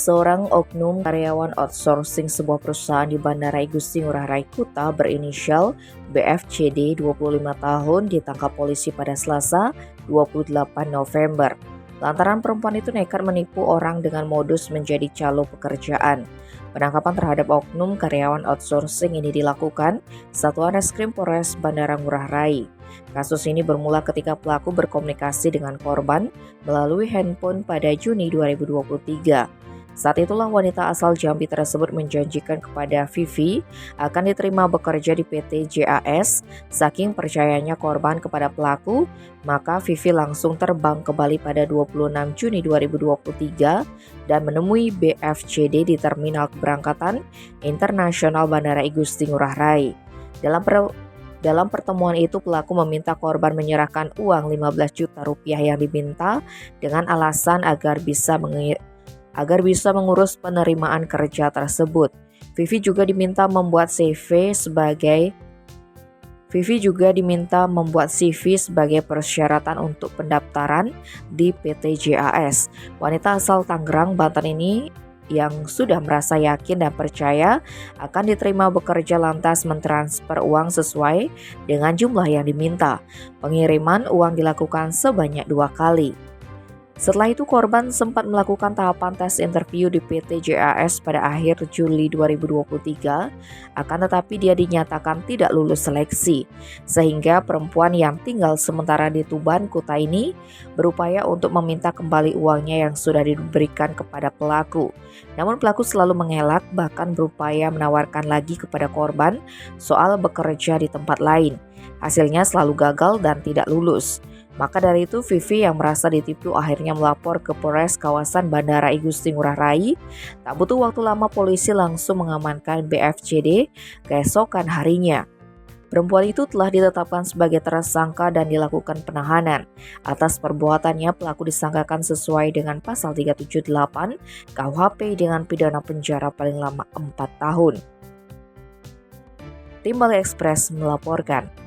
Seorang oknum karyawan outsourcing sebuah perusahaan di Bandara Igusti Ngurah Rai Kuta berinisial BFCD 25 tahun ditangkap polisi pada Selasa 28 November. Lantaran perempuan itu nekat menipu orang dengan modus menjadi calo pekerjaan. Penangkapan terhadap oknum karyawan outsourcing ini dilakukan Satuan Reskrim Polres Bandara Ngurah Rai. Kasus ini bermula ketika pelaku berkomunikasi dengan korban melalui handphone pada Juni 2023. Saat itulah wanita asal Jambi tersebut menjanjikan kepada Vivi akan diterima bekerja di PT JAS. Saking percayanya korban kepada pelaku, maka Vivi langsung terbang ke Bali pada 26 Juni 2023 dan menemui BFCD di Terminal Keberangkatan Internasional Bandara Igusti Ngurah Rai. Dalam pertemuan itu, pelaku meminta korban menyerahkan uang 15 juta rupiah yang diminta dengan alasan agar bisa mengurus penerimaan kerja tersebut. Vivi juga diminta membuat CV sebagai persyaratan untuk pendaftaran di PT JAS. Wanita asal Tangerang, Banten ini yang sudah merasa yakin dan percaya akan diterima bekerja lantas mentransfer uang sesuai dengan jumlah yang diminta. Pengiriman uang dilakukan sebanyak 2 kali. Setelah itu korban sempat melakukan tahapan tes interview di PT JAS pada akhir Juli 2023, akan tetapi dia dinyatakan tidak lulus seleksi, sehingga perempuan yang tinggal sementara di Tuban, Kuta ini berupaya untuk meminta kembali uangnya yang sudah diberikan kepada pelaku. Namun pelaku selalu mengelak, bahkan berupaya menawarkan lagi kepada korban soal bekerja di tempat lain. Hasilnya selalu gagal dan tidak lulus. Maka dari itu Vivi yang merasa ditipu akhirnya melapor ke Polres kawasan Bandara Igusti Ngurah Rai. Tak butuh waktu lama polisi langsung mengamankan BFCD keesokan harinya. Perempuan itu telah ditetapkan sebagai tersangka dan dilakukan penahanan. Atas perbuatannya pelaku disangkakan sesuai dengan pasal 378 KUHP dengan pidana penjara paling lama 4 tahun. Tim Bali Express melaporkan.